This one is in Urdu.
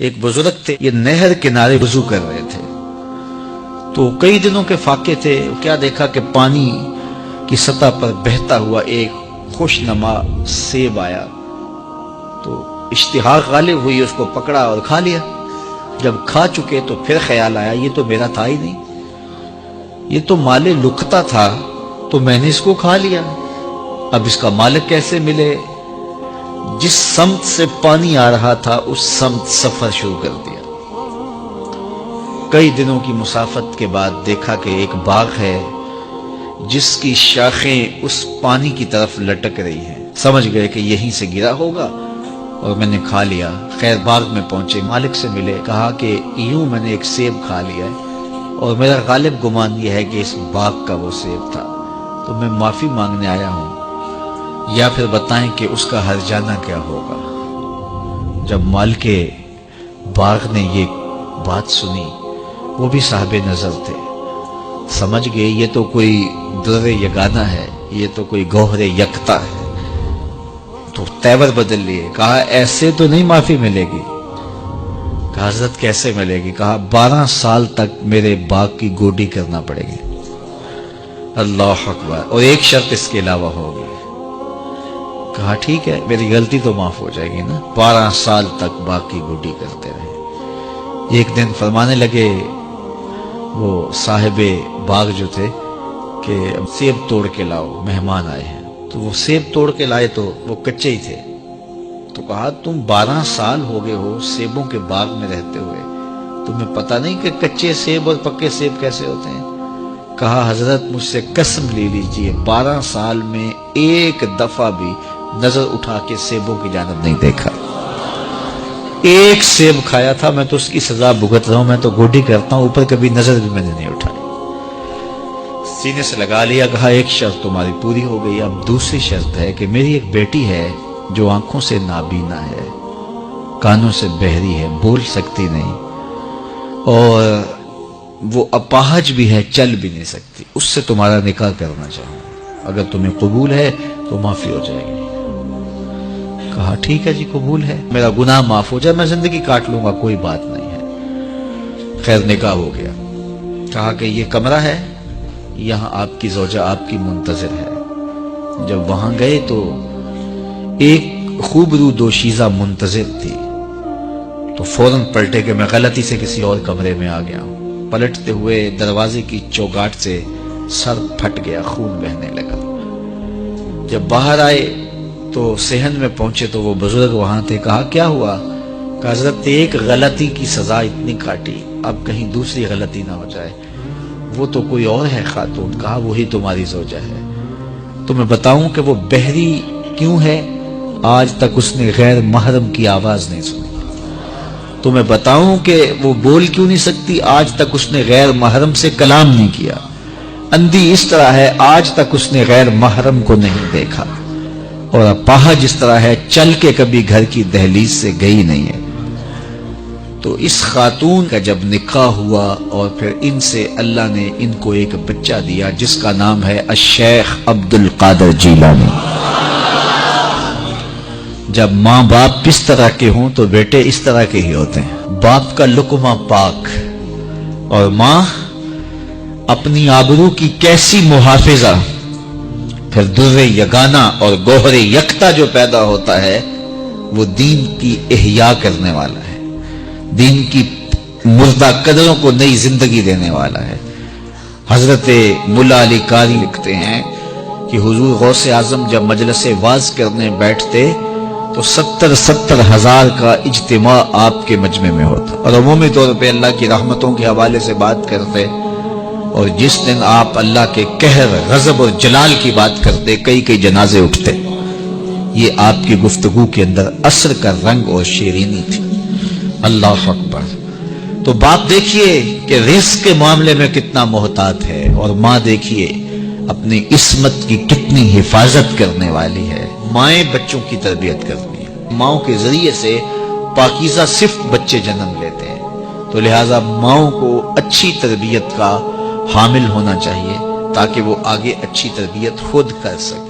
ایک بزرگ تھے، یہ نہر کنارے وضو کر رہے تھے، تو کئی دنوں کے فاقے تھے۔ کیا دیکھا کہ پانی کی سطح پر بہتا ہوا ایک خوش نما سیب آیا، تو اشتہا غالب ہوئی، اس کو پکڑا اور کھا لیا۔ جب کھا چکے تو پھر خیال آیا یہ تو میرا تھا ہی نہیں، یہ تو مال لقطہ تھا، تو میں نے اس کو کھا لیا، اب اس کا مالک کیسے ملے؟ جس سمت سے پانی آ رہا تھا اس سمت سفر شروع کر دیا۔ کئی دنوں کی مسافت کے بعد دیکھا کہ ایک باغ ہے جس کی شاخیں اس پانی کی طرف لٹک رہی ہیں۔ سمجھ گئے کہ یہیں سے گرا ہوگا اور میں نے کھا لیا۔ خیر باغ میں پہنچے، مالک سے ملے، کہا کہ یوں میں نے ایک سیب کھا لیا ہے اور میرا غالب گمان یہ ہے کہ اس باغ کا وہ سیب تھا، تو میں معافی مانگنے آیا ہوں، یا پھر بتائیں کہ اس کا ہرجانہ کیا ہوگا۔ جب مالک باغ نے یہ بات سنی، وہ بھی صاحب نظر تھے، سمجھ گئے یہ تو کوئی در یگانہ ہے، یہ تو کوئی گوہر یکتا ہے، تو تیور بدل لیے۔ کہا ایسے تو نہیں معافی ملے گی۔ کہا حضرت کیسے ملے گی؟ کہا 12 سال تک میرے باغ کی گوڈی کرنا پڑے گی۔ اللہ اکبر، اور ایک شرط اس کے علاوہ ہوگی۔ کہا ٹھیک ہے، میری غلطی تو معاف ہو جائے گی نا۔ 12 سال تک باغ کی گوڈی کرتے رہے۔ ایک دن فرمانے لگے وہ صاحب باغ جو تھے کہ سیب توڑ کے لاؤ، مہمان آئے ہیں۔ تو وہ سیب توڑ کے لائے تو وہ کچے ہی تھے، تو کہا تم 12 سال ہو گئے ہو سیبوں کے باغ میں رہتے ہوئے، تمہیں پتہ نہیں کہ کچے سیب اور پکے سیب کیسے ہوتے ہیں؟ کہا حضرت مجھ سے قسم لے لیجئے 12 سال میں ایک دفعہ بھی نظر اٹھا کے سیبوں کی جانب نہیں دیکھا۔ ایک سیب کھایا تھا، میں تو اس کی سزا بھگت رہا ہوں، میں تو گوڈی کرتا ہوں، اوپر کبھی نظر بھی میں نے نہیں اٹھائی۔ سینے سے لگا لیا، کہا ایک شرط تمہاری پوری ہو گئی، اب دوسری شرط ہے کہ میری ایک بیٹی ہے جو آنکھوں سے نابینا ہے، کانوں سے بہری ہے، بول سکتی نہیں، اور وہ اپاہج بھی ہے، چل بھی نہیں سکتی، اس سے تمہارا نکاح کرنا چاہوں، اگر تمہیں قبول ہے تو معافی ہو جائے گی۔ کہا ٹھیک ہے جی قبول ہے، میرا گناہ معاف ہو جائے، میں زندگی کاٹ لوں گا، کوئی بات نہیں ہے۔ خیر نکاح ہو گیا۔ کہا کہ یہ کمرہ ہے، یہاں آپ کی زوجہ آپ کی منتظر ہے۔ جب وہاں گئے تو ایک خوبرو دوشیزہ منتظر تھی، تو فوراً پلٹے کہ میں غلطی سے کسی اور کمرے میں آ گیا ہوں۔ پلٹتے ہوئے دروازے کی چوگاٹ سے سر پھٹ گیا، خون بہنے لگا۔ جب باہر آئے تو صحن میں پہنچے تو وہ بزرگ وہاں تھے۔ کہا کیا ہوا؟ کہ حضرت ایک غلطی کی سزا اتنی کاٹی، اب کہیں دوسری غلطی نہ ہو جائے۔ وہ تو کوئی اور ہے خاتون۔ کہا وہی تمہاری زوجہ ہے۔ تو میں بتاؤں کہ وہ بہری کیوں ہے؟ آج تک اس نے غیر محرم کی آواز نہیں سنی۔ تو میں بتاؤں کہ وہ بول کیوں نہیں سکتی؟ آج تک اس نے غیر محرم سے کلام نہیں کیا۔ اندھی اس طرح ہے، آج تک اس نے غیر محرم کو نہیں دیکھا، اور اپاہج جس طرح ہے، چل کے کبھی گھر کی دہلیز سے گئی نہیں ہے۔ تو اس خاتون کا جب نکاح ہوا اور پھر ان سے اللہ نے ان کو ایک بچہ دیا جس کا نام ہے الشیخ عبد القادر جیلانی۔ جب ماں باپ اس طرح کے ہوں تو بیٹے اس طرح کے ہی ہوتے ہیں۔ باپ کا لقمہ پاک اور ماں اپنی آبرو کی کیسی محافظہ، پھر در یگانہ اور گوہر یکتا جو پیدا ہوتا ہے وہ دین کی احیاء کرنے والا ہے، دین کی مردہ قدروں کو نئی زندگی دینے والا ہے۔ حضرت ملا علی قاری لکھتے ہیں کہ حضور غوث اعظم جب مجلس واعظ کرنے بیٹھتے تو 70 ہزار کا اجتماع آپ کے مجمع میں ہوتا، اور عمومی طور پہ اللہ کی رحمتوں کے حوالے سے بات کرتے، اور جس دن آپ اللہ کے قہر، غضب اور جلال کی بات کرتے کئی جنازے اٹھتے۔ یہ آپ کی گفتگو کے اندر عصر کا رنگ اور شیرینی تھی۔ اللہ اکبر۔ تو باپ دیکھیے کہ رزق کے معاملے میں کتنا محتاط ہے، اور ماں دیکھیے اپنی عصمت کی کتنی حفاظت کرنے والی ہے۔ مائیں بچوں کی تربیت کرتی ہیں، ماؤں کے ذریعے سے پاکیزہ صرف بچے جنم لیتے ہیں، تو لہٰذا ماؤں کو اچھی تربیت کا حامل ہونا چاہیے تاکہ وہ آگے اچھی تربیت خود کر سکے۔